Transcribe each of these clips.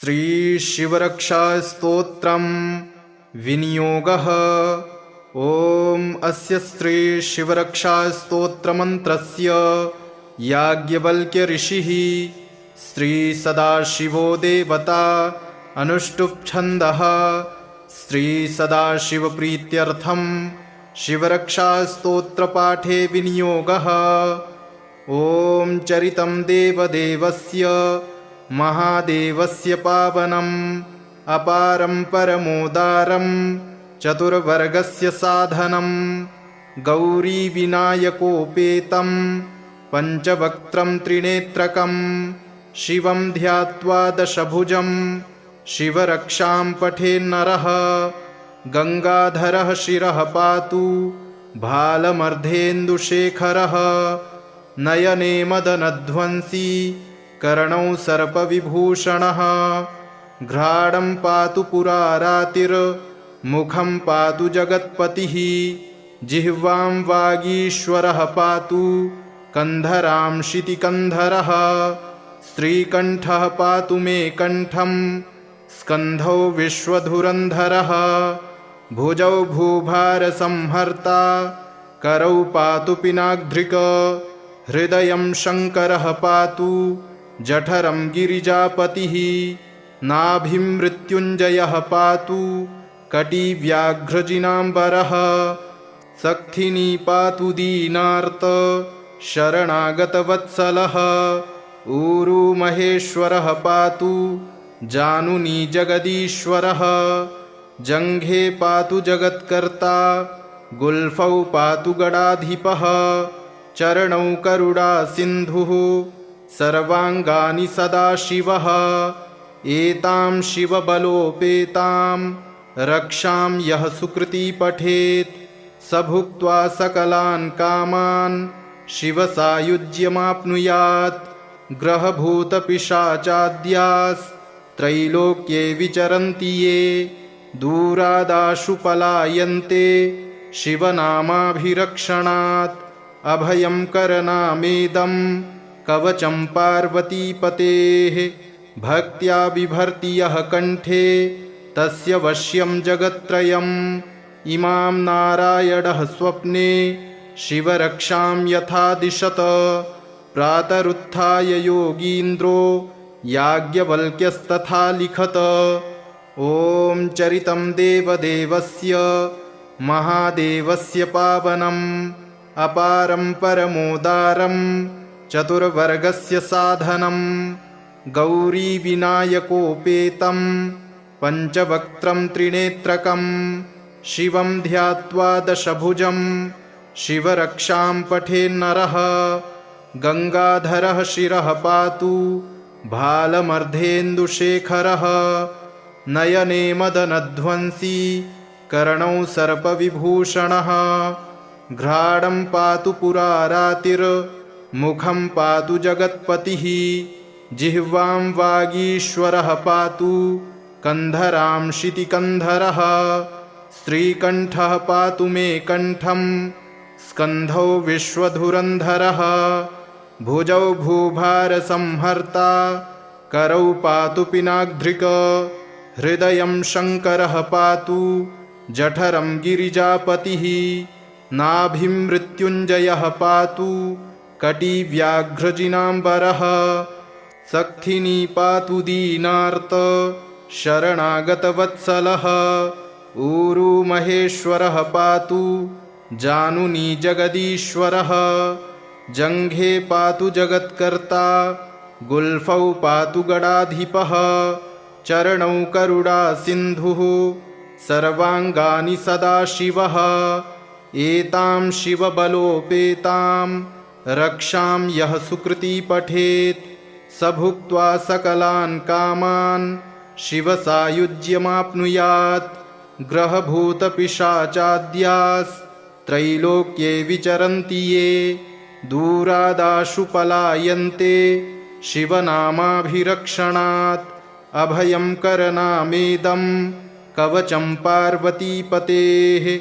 श्री शिवरक्षास्तोत्रं विनियोगः। ओम अस्य श्री शिवरक्षास्तोत्रमन्त्रस्य याज्ञवल्क्य ऋषिः श्री सदाशिवो देवता अनुष्टुप् छन्दः। श्री सदाशिवप्रीत्यर्थं शिवरक्षास्तोत्रपाठे विनियोगः। ओम चरितं देवदेवस्य महादेवस्य पावनम् अपारं परमोदारं चतुर्वर्गस्य साधनं गौरीविनायकोपेतं पञ्चवक्त्रं त्रिनेत्रकं शिवं ध्यात्वा दशभुजं शिवरक्षां पठेन्नरः। गंगाधरः शिरः पातु भालमर्धेन्दुशेखरः। नयने मदनध्वंसी कर्णौ सर्पविभूषणः। घ्राणं पातु पुरारातिर्मुखं पातु जगत्पतिः। जिह्वां वागीश्वरः पातु कन्धरां शितिकन्धरः। श्रीकण्ठः पातु मे कण्ठं स्कन्धौ विश्वधुरन्धरः। भुजौ भूभारसंहर्ता करौ पातु पिनाग्ध्रिक। हृदयं शङ्करः पातु जठरं गिरिजापतिः। नाभिं मृत्युञ्जयः पातु कटिव्याघ्रजिनाम्बरः। सक्थिनी पातु दीनार्त शरणागतवत्सलः। ऊरू महेश्वरः पातु जानुनी जगदीश्वरः। जङ्घे पातु जगत्कर्ता गुल्फौ पातु गणाधिपः। चरणौ करुणा सिन्धुः सर्वाङ्गानि सदाशिवः। एतां शिवबलोपेतां रक्षां यः सुकृती पठेत् स भुक्त्वा सकलान् कामान् शिवसायुज्यमाप्नुयात्। ग्रहभूतपिशाचाद्यास्त्रैलोक्ये विचरन्ति ये दूरादाशु पलायन्ते शिवनामाभिरक्षणात्। अभयं करनामेदं कवचं पार्वतीपतेः। भक्त्या बिभर्ति यः कण्ठे तस्य वश्यं जगत्त्रयम्। इमां नारायणः स्वप्ने शिवरक्षां यथा दिशत। प्रातरुत्थाय योगीन्द्रो याज्ञवल्क्यस्तथा लिखत। ॐ चरितं देवदेवस्य महादेवस्य पावनम् अपारं परमोदारं चतुर्वर्गस्य साधनं गौरीविनायकोपेतं पञ्चवक्त्रं त्रिनेत्रकं शिवं ध्यात्वा दशभुजं शिवरक्षां पठेन्नरः। गंगाधरः शिरः पातु भालमर्धेन्दुशेखरः। नयने मदनध्वंसी कर्णौ सर्पविभूषणः। घ्राणं पातु पुरारातिर्मुखं पातु जगत्पतिः। जिह्वां वागीश्वरः पातु कन्धरां शितिकन्धरः। श्रीकण्ठः पातु मे कण्ठं स्कन्धौ विश्वधुरन्धरः। भुजौ भूभारसंहर्ता करौ पातु पिनाग्ध्रिक। हृदयं शङ्करः पातु जठरं गिरिजापतिः। नाभिं मृत्युञ्जयः पातु कटिव्याघ्रजिनाम्बरः। सक्थिनी पातु दीनार्त शरणागतवत्सलः। ऊरू महेश्वरः पातु जानुनी जगदीश्वरः। जङ्घे पातु जगत्कर्ता गुल्फौ पातु गणाधिपः। चरणौ करुणा सिन्धुः सर्वाङ्गानि सदाशिवः। एतां शिवबलोपेतां रक्षां यः सुकृती पठेत् स भुक्त्वा सकलान् कामान् शिवसायुज्यमाप्नुयात्। ग्रहभूतपिशाचाद्यास्त्रैलोक्ये विचरन्ति ये दूरादाशु पलायन्ते शिवनामाभिरक्षणात्। अभयं करनामेदं कवचं पार्वतीपतेः।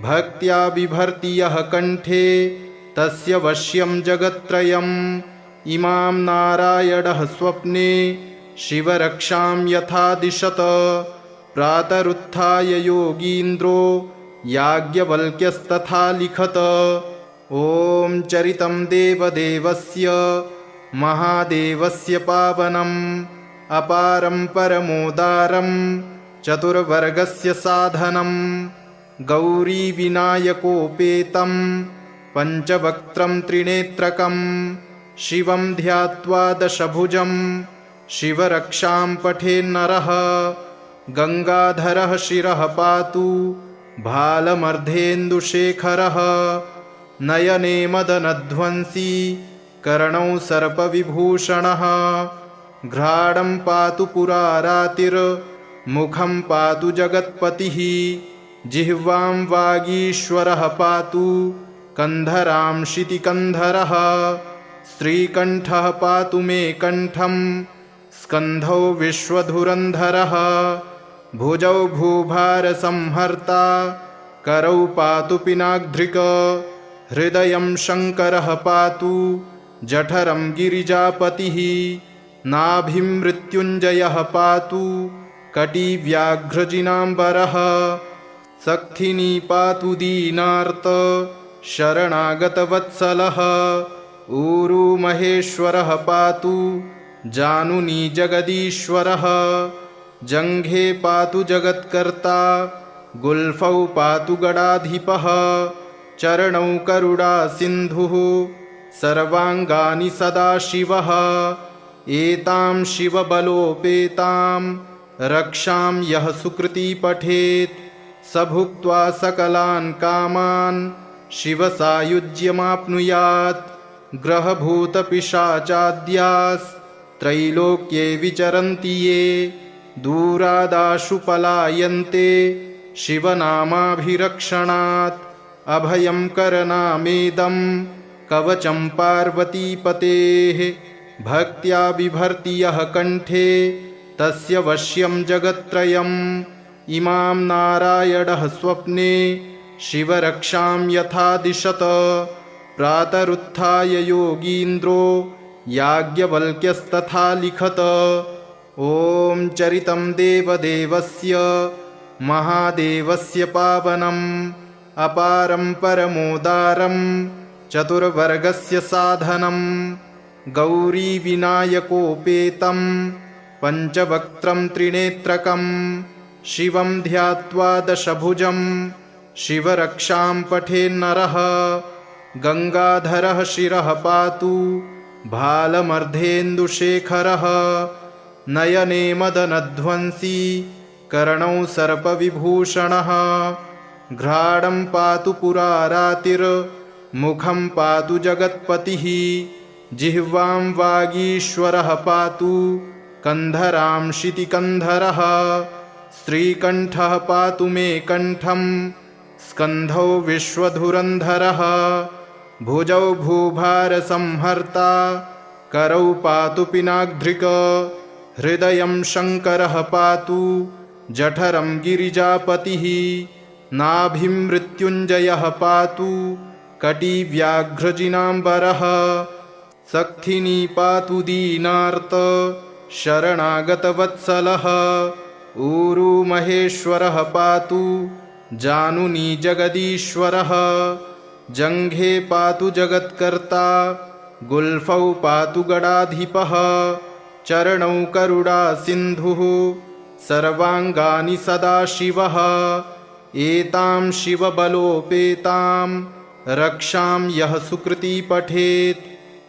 भक्त्या बिभर्ति यः कण्ठे तस्य वश्यं जगत्त्रयम्। इमां नारायणः स्वप्ने शिवरक्षां यथा दिशत प्रातरुत्थाय योगीन्द्रो याज्ञवल्क्यस्तथा लिखत। ॐ चरितं देवदेवस्य महादेवस्य पावनम् अपारं परमोदारं चतुर्वर्गस्य साधनं गौरीविनायकोपेतं पञ्चवक्त्रं त्रिनेत्रकं शिवं ध्यात्वा दशभुजं शिवरक्षां पठेन्नरः। गङ्गाधरः शिरः पातु भालमर्धेन्दुशेखरः नयने मदनध्वंसी कर्णौ सर्पविभूषणः। घ्राणं पातु पुरारातिर्मुखं पातु जगत्पतिः जिह्वां वागीश्वरः पातु कन्धरां शितिकन्धरः। श्रीकण्ठः पातु मे कण्ठं स्कन्धौ विश्वधुरन्धरः। भुजौ भूभारसंहर्ता करौ पातु पिनाग्ध्रिक। हृदयं शङ्करः पातु जठरं गिरिजापतिः। नाभिं मृत्युञ्जयः पातु कटिव्याघ्रजिनाम्बरः। सक्थिनी पातु दीनार्त शरणागतवत्सलः। ऊरू महेश्वरः पातु जानुनी जगदीश्वरः। जङ्घे पातु जगत्कर्ता गुल्फौ पातु गडाधिपः। चरणौ करुणा सिन्धुः सर्वाङ्गानि सदाशिवः। एतां शिवबलोपेतां रक्षां यः सुकृती पठेत् स भुक्त्वा सकलान् कामान् शिवसायुज्यमाप्नुयात्। ग्रहभूतपिशाचाद्यास्त्रैलोक्ये विचरन्ति ये दूरादाशु पलायन्ते शिवनामाभिरक्षणात्। अभयं करनामेदं कवचं पार्वतीपतेः भक्त्या बिभर्ति यः कण्ठे तस्य वश्यं जगत्त्रयम्। इमां नारायणः स्वप्ने शिवरक्षां यथा दिशत प्रातरुत्थाय योगीन्द्रो याज्ञवल्क्यस्तथा लिखत। ॐ चरितं देवदेवस्य महादेवस्य पावनम् अपारं परमोदारं चतुर्वर्गस्य साधनं गौरीविनायकोपेतं पञ्चवक्त्रं त्रिनेत्रकं शिवं ध्यात्वा दशभुजं शिवरक्षां पठेन्नरः। गङ्गाधरः शिरः पातु भालमर्धेन्दुशेखरः नयने मदनध्वंसी कर्णौ सर्पविभूषणः। घ्राणं पातु पुरारातिर्मुखं पातु जगत्पतिः जिह्वां वागीश्वरः पातु कन्धरां शितिकन्धरः। श्रीकण्ठः पातु मे कण्ठं स्कन्धौ विश्वधुरन्धरः। भुजौ भूभारसंहर्ता करौ पातु पिनाग्ध्रिक। हृदयं शङ्करः पातु जठरं गिरिजापतिः। नाभिं मृत्युञ्जयः पातु कटिव्याघ्रजिनाम्बरः। सक्थिनी पातु दीनार्त शरणागतवत्सलः। ऊरू महेश्वरः पातु जानुनी जगदीश्वरः। जङ्घे पातु जगत्कर्ता गुल्फौ पातु गडाधिपः। चरणौ करुणा सिन्धुः सर्वाङ्गानि सदाशिवः। एतां शिवबलोपेतां रक्षां यः सुकृती पठेत्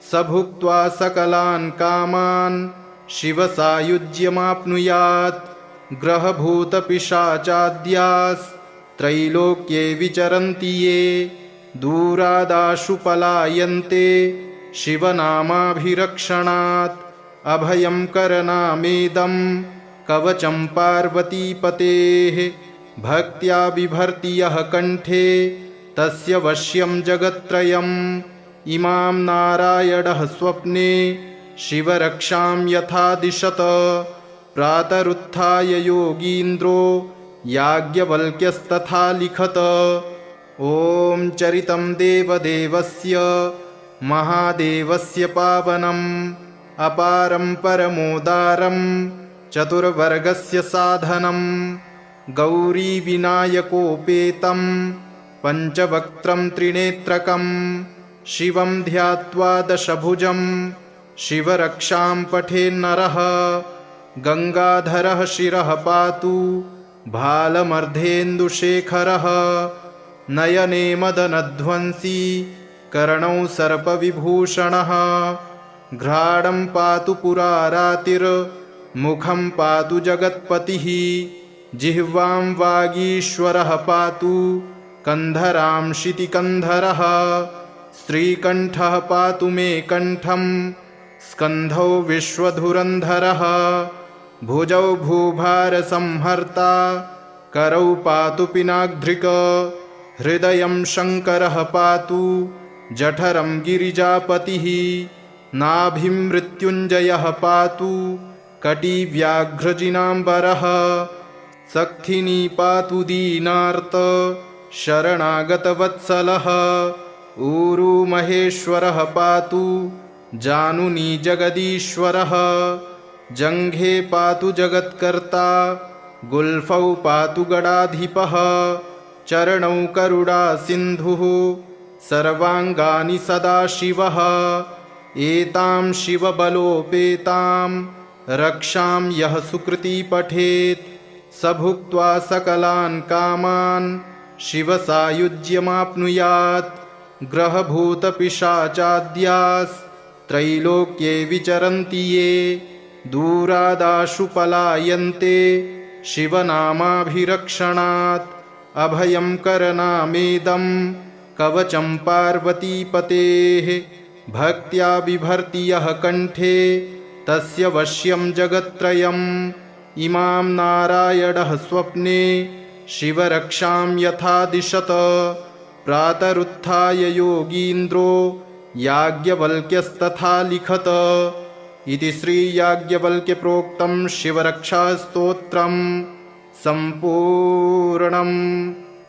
स भुक्त्वा सकलान् कामान् शिवसायुज्यमाप्नुयात्। ग्रहभूतपिशाचाद्यास्त्रैलोक्ये विचरन्ति ये दूरादाशु पलायन्ते शिवनामाभिरक्षणात्। अभयं करनामेदं कवचं पार्वतीपतेः भक्त्या बिभर्ति यः कण्ठे तस्य वश्यं जगत्त्रयम्। इमां नारायणः स्वप्ने शिवरक्षां यथा दिशत प्रातरुत्थाय योगीन्द्रो याज्ञवल्क्यस्तथा लिखत। ॐ चरितं देवदेवस्य महादेवस्य पावनम् अपारं परमोदारं चतुर्वर्गस्य साधनं गौरीविनायकोपेतं पञ्चवक्त्रं त्रिनेत्रकं शिवं ध्यात्वा दशभुजं शिवरक्षां पठेन्नरः गङ्गाधरः शिरः पातु भालमर्धेन्दुशेखरः नयने मदनध्वंसी कर्णौ सर्पविभूषणः घ्राणं पातु पुरारातिर्मुखं पातु जगत्पतिः जिह्वां वागीश्वरः पातु कन्धरां शितिकन्धरः श्रीकण्ठः पातु मे कण्ठं स्कन्धौ विश्वधुरन्धरः भुजौ भूभारसंहर्ता करौ पातु पिनाग्ध्रिक हृदयं शङ्करः पातु जठरं गिरिजापतिः नाभिं मृत्युञ्जयः पातु कटिव्याघ्रजिनाम्बरः सक्थिनी पातु दीनार्त शरणागतवत्सलः ऊरू महेश्वरः पातु जानुनी जगदीश्वरः जङ्घे पातु जगत्कर्ता गुल्फौ पातु गणाधिपः चरणौ करुणा सिन्धुः सर्वाङ्गानि सदाशिवः एतां शिवबलोपेतां रक्षां यः सुकृती पठेत् स भुक्त्वा सकलान् कामान् शिवसायुज्यमाप्नुयात् ग्रहभूतपिशाचाद्यास्त्रैलोक्ये विचरन्ति ये दूरादाशु पलायन्ते शिवनामाभिरक्षणात् अभयं करनामेदं कवचं पार्वतीपतेः भक्त्या बिभर्ति यः कण्ठे तस्य वश्यं जगत्त्रयम् इमां नारायणः स्वप्ने शिवरक्षां यथा दिशत प्रातरुत्थाय योगीन्द्रो याज्ञवल्क्यस्तथा लिखत इति श्रीयाज्ञवल्क्य प्रोक्तं शिवरक्षास्तोत्रं सम्पूर्णम्।